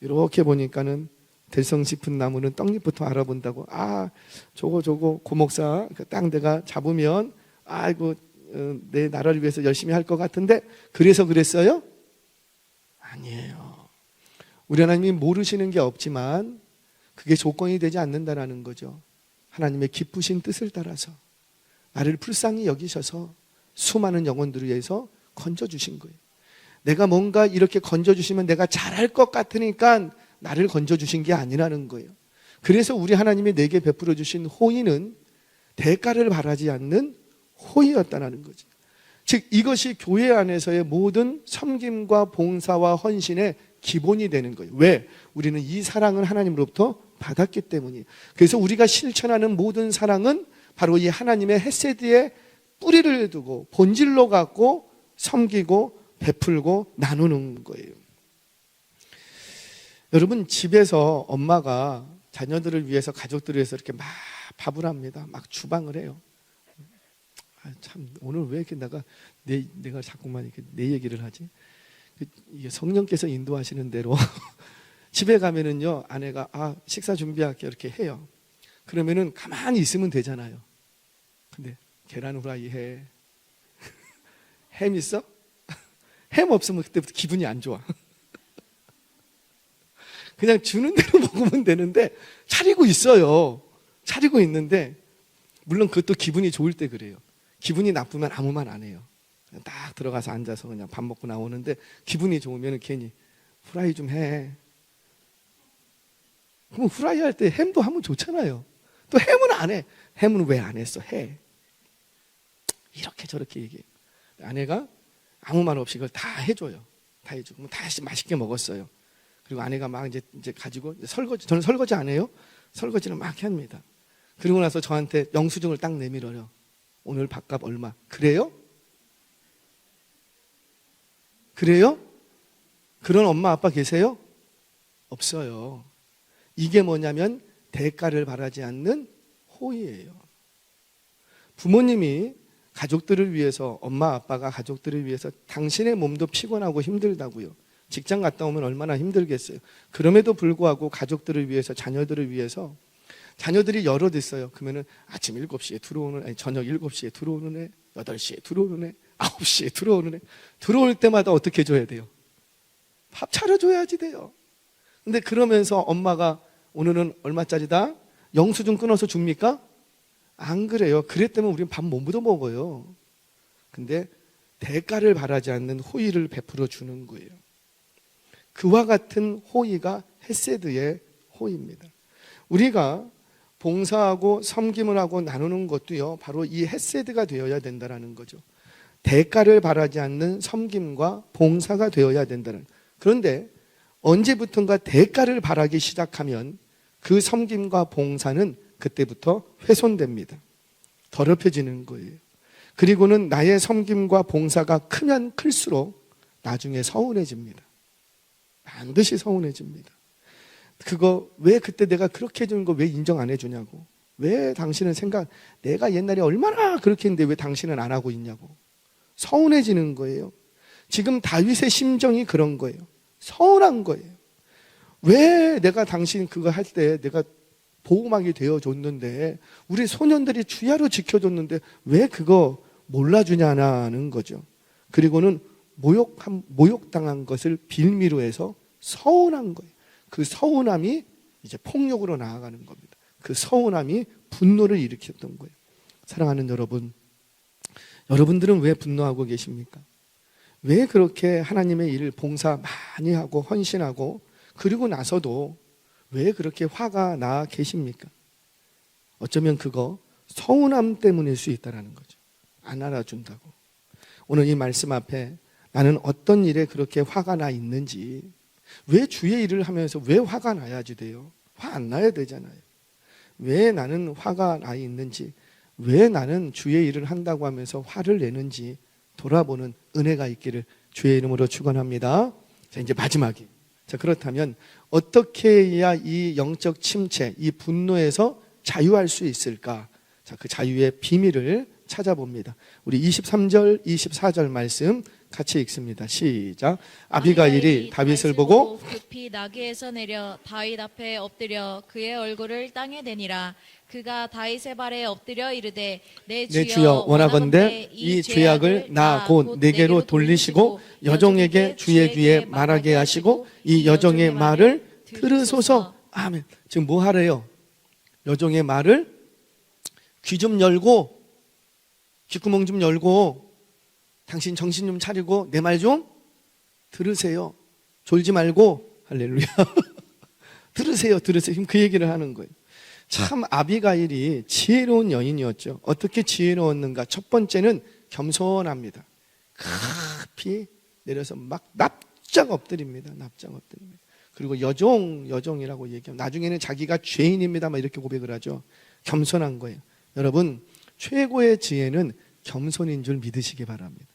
이렇게 보니까는 들성 싶은 나무는 떡잎부터 알아본다고. 아, 저거 고목사 그 땅 내가 잡으면 아이고 내 나라를 위해서 열심히 할 것 같은데 그래서 그랬어요? 아니에요. 우리 하나님이 모르시는 게 없지만 그게 조건이 되지 않는다라는 거죠. 하나님의 기쁘신 뜻을 따라서 나를 불쌍히 여기셔서 수많은 영혼들을 위해서 건져주신 거예요. 내가 뭔가 이렇게 건져주시면 내가 잘할 것 같으니까 나를 건져주신 게 아니라는 거예요. 그래서 우리 하나님이 내게 베풀어 주신 호의는 대가를 바라지 않는 호의였다는 거죠. 즉 이것이 교회 안에서의 모든 섬김과 봉사와 헌신의 기본이 되는 거예요. 왜? 우리는 이 사랑을 하나님으로부터 받았기 때문이에요. 그래서 우리가 실천하는 모든 사랑은 바로 이 하나님의 헤세드에 뿌리를 두고 본질로 갖고 섬기고 베풀고 나누는 거예요. 여러분, 집에서 엄마가 자녀들을 위해서 가족들을 위해서 이렇게 막 밥을 합니다. 막 주방을 해요. 참 오늘 왜 이렇게 내가 자꾸만 이렇게 내 얘기를 하지? 이게 성령께서 인도하시는 대로 집에 가면은요 아내가 식사 준비할게 이렇게 해요. 그러면은 가만히 있으면 되잖아요. 근데 계란 후라이 해. 햄 있어? 햄 없으면 그때부터 기분이 안 좋아. 그냥 주는 대로 먹으면 되는데 차리고 있어요. 차리고 있는데 물론 그것도 기분이 좋을 때 그래요. 기분이 나쁘면 아무 말 안 해요. 그냥 딱 들어가서 앉아서 그냥 밥 먹고 나오는데 기분이 좋으면 괜히 후라이 좀 해. 그럼 후라이 할 때 햄도 하면 좋잖아요. 또 햄은 안 해. 햄은 왜 안 했어? 해. 이렇게 저렇게 얘기해요. 아내가 아무 말 없이 그걸 다 해줘요. 다 해주고 다 맛있게 먹었어요. 그리고 아내가 막 이제 가지고 설거지, 저는 설거지 안 해요. 설거지를 막 합니다. 그리고 나서 저한테 영수증을 딱 내밀어요. 오늘 밥값 얼마? 그래요? 그래요? 그런 엄마 아빠 계세요? 없어요. 이게 뭐냐면 대가를 바라지 않는 호의예요. 부모님이 가족들을 위해서, 엄마 아빠가 가족들을 위해서 당신의 몸도 피곤하고 힘들다고요. 직장 갔다 오면 얼마나 힘들겠어요. 그럼에도 불구하고 가족들을 위해서, 자녀들을 위해서, 자녀들이 여럿 있어요. 그러면은 아침 7시에 들어오는 애, 저녁 7시에 들어오는 애, 8시에 들어오는 애, 9시에 들어오는 애, 들어올 때마다 어떻게 해줘야 돼요? 밥 차려줘야지 돼요. 근데 그러면서 엄마가 오늘은 얼마짜리다? 영수증 끊어서 줍니까? 안 그래요. 그랬다면 우리는 밥 못 묻어 먹어요. 근데 대가를 바라지 않는 호의를 베풀어 주는 거예요. 그와 같은 호의가 헤세드의 호의입니다. 우리가 봉사하고 섬김을 하고 나누는 것도요, 바로 이 헤세드가 되어야 된다는 거죠. 대가를 바라지 않는 섬김과 봉사가 되어야 된다는. 그런데 언제부턴가 대가를 바라기 시작하면 그 섬김과 봉사는 그때부터 훼손됩니다. 더럽혀지는 거예요. 그리고는 나의 섬김과 봉사가 크면 클수록 나중에 서운해집니다. 반드시 서운해집니다. 그거 왜 그때 내가 그렇게 해주는 거 왜 인정 안 해주냐고. 왜 당신은 내가 옛날에 얼마나 그렇게 했는데 왜 당신은 안 하고 있냐고. 서운해지는 거예요. 지금 다윗의 심정이 그런 거예요. 서운한 거예요. 왜 내가 당신 그거 할 때 내가 보호막이 되어줬는데, 우리 소년들이 주야로 지켜줬는데 왜 그거 몰라주냐는 거죠. 그리고는 모욕당한 것을 빌미로 해서 서운한 거예요. 그 서운함이 이제 폭력으로 나아가는 겁니다. 그 서운함이 분노를 일으켰던 거예요. 사랑하는 여러분, 여러분들은 왜 분노하고 계십니까? 왜 그렇게 하나님의 일을 봉사 많이 하고 헌신하고 그리고 나서도 왜 그렇게 화가 나 계십니까? 어쩌면 그거 서운함 때문일 수 있다는 거죠. 안 알아준다고. 오늘 이 말씀 앞에 나는 어떤 일에 그렇게 화가 나 있는지, 왜 주의 일을 하면서 왜 화가 나야지 돼요? 화 안 나야 되잖아요. 왜 나는 화가 나 있는지, 왜 나는 주의 일을 한다고 하면서 화를 내는지 돌아보는 은혜가 있기를 주의 이름으로 축원합니다. 자, 이제 마지막이. 자, 그렇다면 어떻게 해야 이 영적 침체, 이 분노에서 자유할 수 있을까? 자, 그 자유의 비밀을 찾아봅니다. 우리 23절, 24절 말씀 같이 읽습니다. 시작. 아비가일이 다윗을 보고 급히 나귀에서 내려 다윗 앞에 엎드려 그의 얼굴을 땅에 대니라. 그가 다윗의 발에 엎드려 이르되 내 주여 원하건대 이 죄악을 나 곧 내게로 돌리시고 여종에게 주의 귀에 말하게 하시고 이 여종의 말을 들으소서. 아멘. 지금 뭐 하래요? 여종의 말을 귀 좀 열고, 귓구멍 좀 열고, 당신 정신 좀 차리고 내 말 좀 들으세요. 졸지 말고. 할렐루야. 들으세요. 지금 그 얘기를 하는 거예요. 참 아비가일이 지혜로운 여인이었죠. 어떻게 지혜로웠는가? 첫 번째는 겸손합니다. 급히 내려서 막 납작 엎드립니다. 그리고 여종이라고 얘기하면 나중에는 자기가 죄인입니다 막 이렇게 고백을 하죠. 겸손한 거예요. 여러분, 최고의 지혜는 겸손인 줄 믿으시기 바랍니다.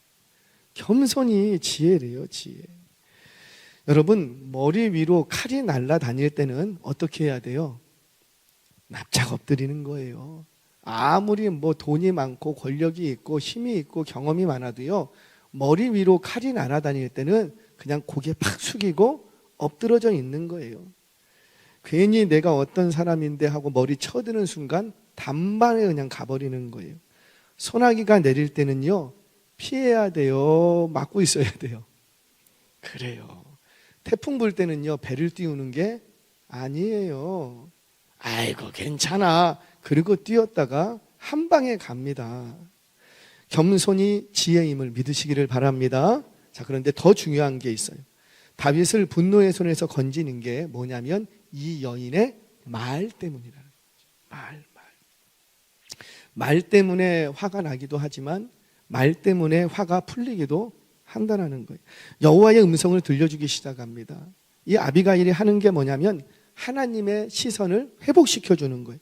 겸손이 지혜래요, 지혜. 여러분, 머리 위로 칼이 날아다닐 때는 어떻게 해야 돼요? 납작 엎드리는 거예요. 아무리 뭐 돈이 많고 권력이 있고 힘이 있고 경험이 많아도요, 머리 위로 칼이 날아다닐 때는 그냥 고개 팍 숙이고 엎드러져 있는 거예요. 괜히 내가 어떤 사람인데 하고 머리 쳐드는 순간 단반에 그냥 가버리는 거예요. 소나기가 내릴 때는요, 피해야 돼요? 막고 있어야 돼요? 그래요. 태풍 불 때는요, 배를 띄우는 게 아니에요. 아이고 괜찮아. 그리고 뛰었다가 한 방에 갑니다. 겸손이 지혜임을 믿으시기를 바랍니다. 자, 그런데 더 중요한 게 있어요. 다윗을 분노의 손에서 건지는 게 뭐냐면 이 여인의 말 때문이라는 거죠. 말 때문에 화가 나기도 하지만 말 때문에 화가 풀리기도 한다는 거예요. 여호와의 음성을 들려주기 시작합니다. 이 아비가일이 하는 게 뭐냐면 하나님의 시선을 회복시켜주는 거예요.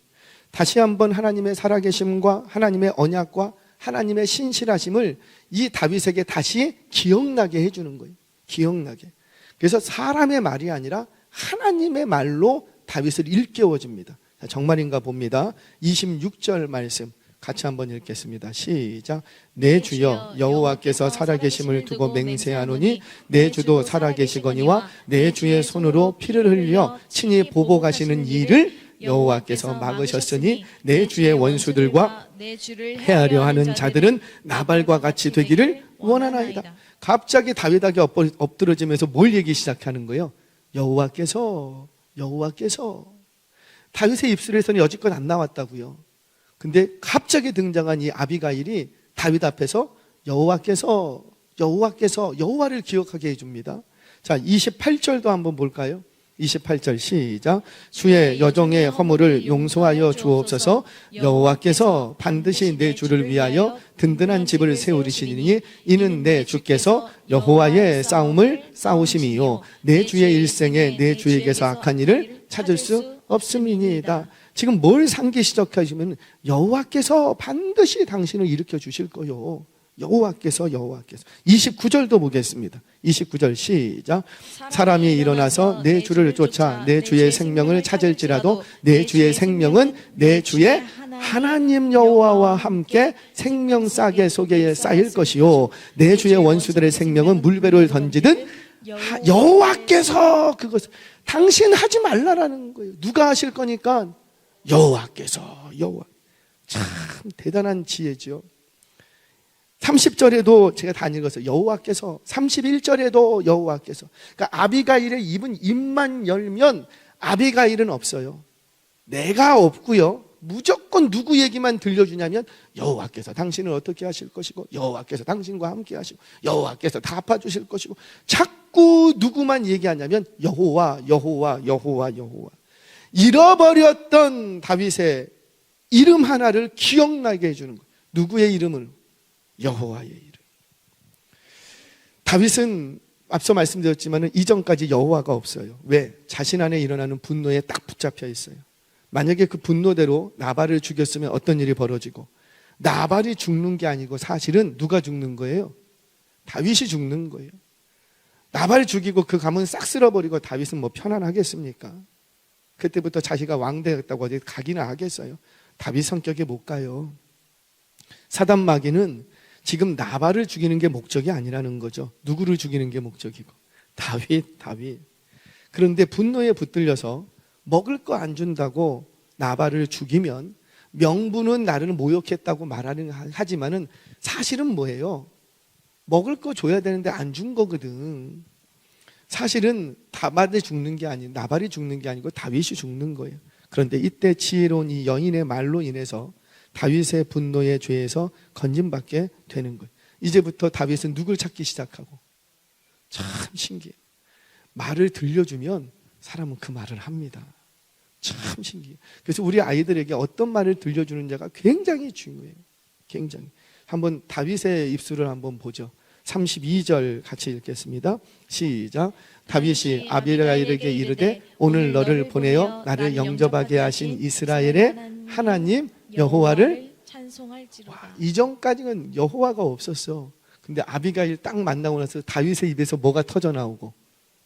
다시 한번 하나님의 살아계심과 하나님의 언약과 하나님의 신실하심을 이 다윗에게 다시 기억나게 해주는 거예요. 기억나게. 그래서 사람의 말이 아니라 하나님의 말로 다윗을 일깨워줍니다. 자, 정말인가 봅니다. 26절 말씀 같이 한번 읽겠습니다. 시작. 내 주여 여호와께서 살아계심을 두고 맹세하노니 내 주도 살아계시거니와 내 주의 손으로 피를 흘려 친히 보복하시는 일을 여호와께서 막으셨으니 내 주의 원수들과 해하려 하는 자들은 나발과 같이 되기를 원하나이다. 갑자기 다윗에게 엎드러지면서 뭘 얘기 시작하는 거예요? 여호와께서 다윗의 입술에서는 여지껏 안 나왔다고요. 근데 갑자기 등장한 이 아비가일이 다윗 앞에서 여호와를 기억하게 해줍니다. 자, 28절도 한번 볼까요? 28절 시작. 주의 여종의 허물을 용서하여 주옵소서. 여호와께서 반드시 내 주를 위하여 든든한 집을 세우시리니 이는 내 주께서 여호와의 싸움을 싸우심이요 내 주의 일생에 내 주에게서 악한 일을 찾을 수 없음이니이다. 지금 뭘 상기시작하시면 여호와께서 반드시 당신을 일으켜 주실 거요. 여호와께서 29절도 보겠습니다. 29절 시작. 사람이 일어나서 내 주를 쫓아 내 주의 생명을 찾을지라도 내 주의 생명은 내 주의 하나님 여호와와 함께 생명싸개 속에 쌓일 것이요 내 주의 원수들의 생명은 물배를 던지듯 여호와께서 그것을 당신 하지 말라라는 거예요. 누가 하실 거니까 여호와께서. 여호와 참 대단한 지혜죠. 30절에도 제가 다 읽었어요. 여호와께서. 31절에도 여호와께서. 그러니까 아비가일의 입만 열면 아비가일은 없어요. 내가 없고요. 무조건 누구 얘기만 들려주냐면 여호와께서 당신을 어떻게 하실 것이고 여호와께서 당신과 함께 하시고 여호와께서 다 아파주실 것이고 자꾸 누구만 얘기하냐면 여호와. 잃어버렸던 다윗의 이름 하나를 기억나게 해주는 거예요. 누구의 이름을? 여호와의 이름. 다윗은 앞서 말씀드렸지만 이전까지 여호와가 없어요. 왜? 자신 안에 일어나는 분노에 딱 붙잡혀 있어요. 만약에 그 분노대로 나발을 죽였으면 어떤 일이 벌어지고, 나발이 죽는 게 아니고 사실은 누가 죽는 거예요? 다윗이 죽는 거예요. 나발 죽이고 그 가문 싹 쓸어버리고 다윗은 뭐 편안하겠습니까? 그때부터 자기가 왕 되었다고 어디 가기나 하겠어요? 다윗 성격에 못 가요. 사단 마귀는 지금 나발을 죽이는 게 목적이 아니라는 거죠. 누구를 죽이는 게 목적이고? 다윗. 그런데 분노에 붙들려서 먹을 거 안 준다고 나발을 죽이면 명분은 나를 모욕했다고 말하는 하지만은 사실은 뭐예요? 먹을 거 줘야 되는데 안 준 거거든. 사실은 나발이 죽는 게 아니고 다윗이 죽는 거예요. 그런데 이때 지혜로운 이 여인의 말로 인해서 다윗의 분노의 죄에서 건짐받게 되는 거예요. 이제부터 다윗은 누굴 찾기 시작하고, 참 신기해요. 말을 들려주면 사람은 그 말을 합니다. 참 신기해요. 그래서 우리 아이들에게 어떤 말을 들려주느냐가 굉장히 중요해요. 굉장히. 한번 다윗의 입술을 한번 보죠. 32절 같이 읽겠습니다. 시작. 다윗이 아비가일에게 이르되 오늘 너를 보내어 나를 영접하게 하신 이스라엘의 하나님 여호와를 찬송할지로다. 이전까지는 여호와가 없었어. 근데 아비가일 딱 만나고 나서 다윗의 입에서 뭐가 터져 나오고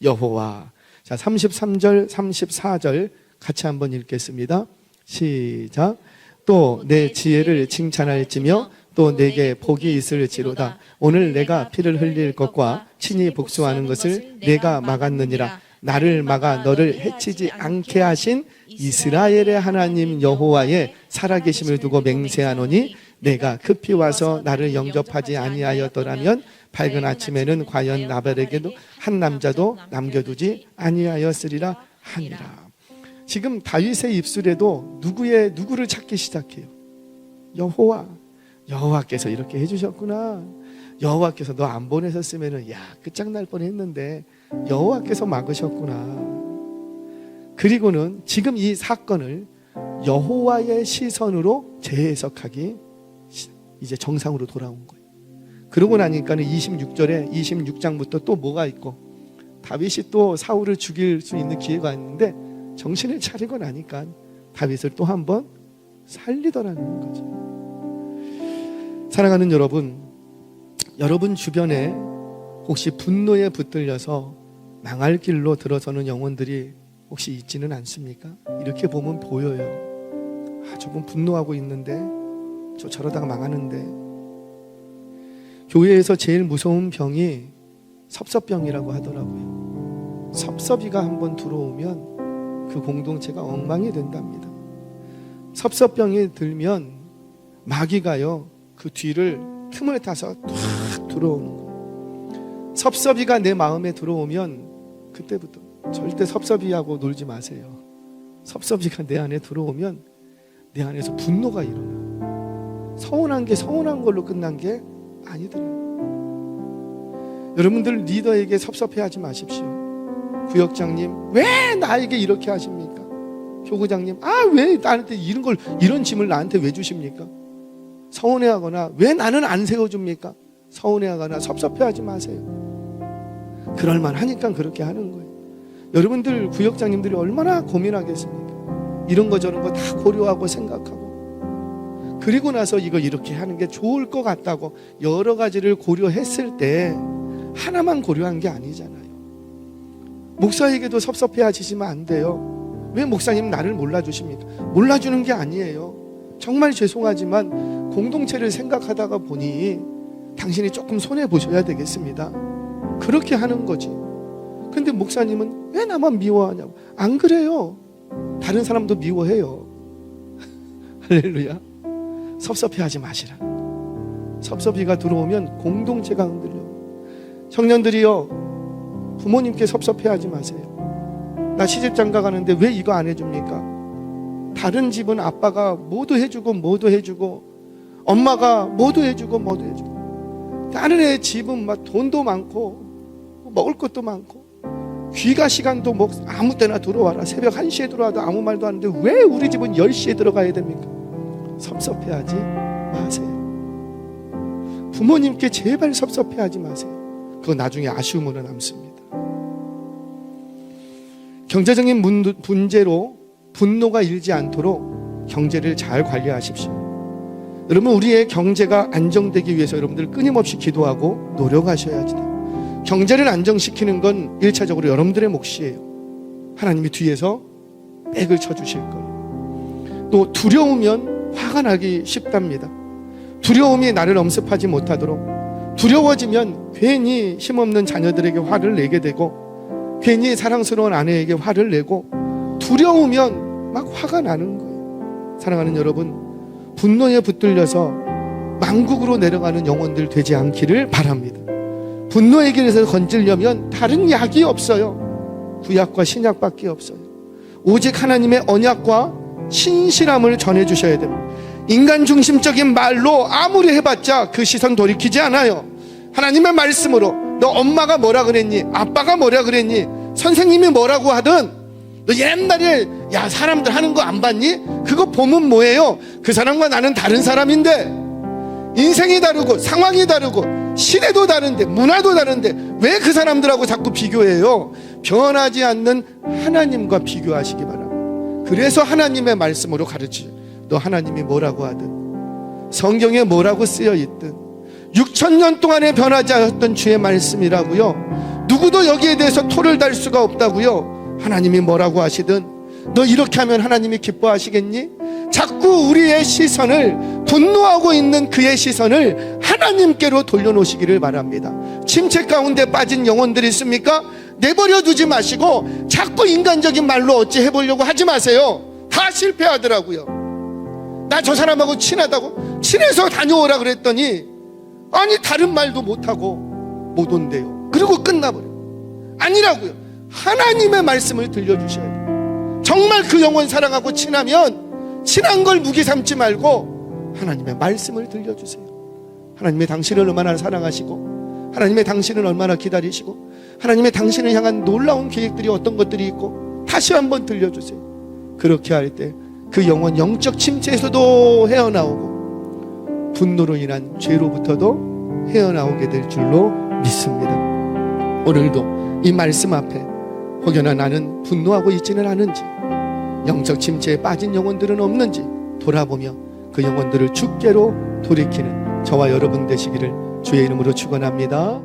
여호와. 자, 33절 34절 같이 한번 읽겠습니다. 시작. 또 내 지혜를 칭찬할지며 또 내게 복이 있을지로다. 오늘 내가 피를 흘릴 것과 친히 복수하는 것을 내가 막았느니라. 나를 막아 너를 해치지 않게 하신 이스라엘의 하나님 여호와의 살아계심을 두고 맹세하노니 내가 급히 와서 나를 영접하지 아니하였더라면 밝은 아침에는 과연 나발에게도 한 남자도 남겨두지 아니하였으리라 하니라. 지금 다윗의 입술에도 누구를 찾기 시작해요? 여호와께서 이렇게 해주셨구나. 여호와께서 너 안 보내셨으면 끝장날 뻔했는데 여호와께서 막으셨구나. 그리고는 지금 이 사건을 여호와의 시선으로 재해석하기 이제 정상으로 돌아온 거예요. 그러고 나니까는 26장부터 또 뭐가 있고, 다윗이 또 사울을 죽일 수 있는 기회가 있는데 정신을 차리고 나니까 다윗을 또 한 번 살리더라는 거죠. 사랑하는 여러분 주변에 혹시 분노에 붙들려서 망할 길로 들어서는 영혼들이 혹시 있지는 않습니까? 이렇게 보면 보여요. 저분 분노하고 있는데, 저러다가 망하는데. 교회에서 제일 무서운 병이 섭섭병이라고 하더라고요. 섭섭이가 한번 들어오면 그 공동체가 엉망이 된답니다. 섭섭병이 들면 마귀가요, 그 뒤를 틈을 타서 탁 들어오는 거예요. 섭섭이가 내 마음에 들어오면 그때부터 절대 섭섭이하고 놀지 마세요. 섭섭이가 내 안에 들어오면 내 안에서 분노가 일어나요. 서운한 게 서운한 걸로 끝난 게 아니더라고요. 여러분들 리더에게 섭섭해하지 마십시오. 구역장님 왜 나에게 이렇게 하십니까? 교구장님 왜 나한테 이런 짐을 나한테 왜 주십니까? 서운해하거나 왜 나는 안 세워줍니까? 서운해하거나 섭섭해하지 마세요. 그럴만 하니까 그렇게 하는 거예요. 여러분들 구역장님들이 얼마나 고민하겠습니까? 이런 거 저런 거 다 고려하고 생각하고, 그리고 나서 이거 이렇게 하는 게 좋을 것 같다고 여러 가지를 고려했을 때 하나만 고려한 게 아니잖아요. 목사에게도 섭섭해하시면 안 돼요. 왜 목사님 나를 몰라주십니까? 몰라주는 게 아니에요. 정말 죄송하지만 공동체를 생각하다가 보니 당신이 조금 손해보셔야 되겠습니다. 그렇게 하는 거지. 근데 목사님은 왜 나만 미워하냐고. 안 그래요. 다른 사람도 미워해요. 할렐루야. 섭섭해하지 마시라. 섭섭이가 들어오면 공동체가 흔들려. 청년들이요, 부모님께 섭섭해하지 마세요. 나 시집장가 가는데 왜 이거 안 해줍니까? 다른 집은 아빠가 뭐도 해주고 엄마가 뭐도 해주고 다른 애 집은 막 돈도 많고 먹을 것도 많고 귀가 시간도 아무 때나 들어와라. 새벽 1시에 들어와도 아무 말도 안 하는데 왜 우리 집은 10시에 들어가야 됩니까? 섭섭해하지 마세요. 부모님께 제발 섭섭해하지 마세요. 그거 나중에 아쉬움으로 남습니다. 경제적인 문제로 분노가 일지 않도록 경제를 잘 관리하십시오. 여러분, 우리의 경제가 안정되기 위해서 여러분들 끊임없이 기도하고 노력하셔야 돼요. 경제를 안정시키는 건 1차적으로 여러분들의 몫이에요. 하나님이 뒤에서 백을 쳐주실 거예요. 또 두려우면 화가 나기 쉽답니다. 두려움이 나를 엄습하지 못하도록, 두려워지면 괜히 힘없는 자녀들에게 화를 내게 되고 괜히 사랑스러운 아내에게 화를 내고, 두려우면 막 화가 나는 거예요. 사랑하는 여러분, 분노에 붙들려서 망국으로 내려가는 영혼들 되지 않기를 바랍니다. 분노의 길에서 건지려면 다른 약이 없어요. 구약과 신약밖에 없어요. 오직 하나님의 언약과 신실함을 전해주셔야 됩니다. 인간 중심적인 말로 아무리 해봤자 그 시선 돌이키지 않아요. 하나님의 말씀으로, 너 엄마가 뭐라 그랬니? 아빠가 뭐라 그랬니? 선생님이 뭐라고 하든, 너 옛날에 야 사람들 하는 거 안 봤니? 그거 보면 뭐예요? 그 사람과 나는 다른 사람인데, 인생이 다르고 상황이 다르고 시대도 다른데 문화도 다른데 왜 그 사람들하고 자꾸 비교해요? 변하지 않는 하나님과 비교하시기 바랍니다. 그래서 하나님의 말씀으로 가르치죠. 너 하나님이 뭐라고 하든, 성경에 뭐라고 쓰여 있든 6,000년 동안에 변하지 않았던 주의 말씀이라고요. 누구도 여기에 대해서 토를 달 수가 없다고요. 하나님이 뭐라고 하시든 너 이렇게 하면 하나님이 기뻐하시겠니? 자꾸 우리의 시선을, 분노하고 있는 그의 시선을 하나님께로 돌려놓으시기를 바랍니다. 침체 가운데 빠진 영혼들이 있습니까? 내버려 두지 마시고 자꾸 인간적인 말로 어찌 해보려고 하지 마세요. 다 실패하더라고요. 나 저 사람하고 친하다고? 친해서 다녀오라 그랬더니 아니 다른 말도 못하고 못 온대요. 그리고 끝나버려요. 아니라고요. 하나님의 말씀을 들려주셔야 돼요. 정말 그 영혼 사랑하고 친하면 친한 걸 무기 삼지 말고 하나님의 말씀을 들려주세요. 하나님의 당신을 얼마나 사랑하시고, 하나님의 당신을 얼마나 기다리시고, 하나님의 당신을 향한 놀라운 계획들이 어떤 것들이 있고 다시 한번 들려주세요. 그렇게 할 때 그 영혼 영적 침체에서도 헤어나오고 분노로 인한 죄로부터도 헤어나오게 될 줄로 믿습니다. 오늘도 이 말씀 앞에 혹여나 나는 분노하고 있지는 않은지, 영적 침체에 빠진 영혼들은 없는지 돌아보며 그 영혼들을 주께로 돌이키는 저와 여러분 되시기를 주의 이름으로 축원합니다.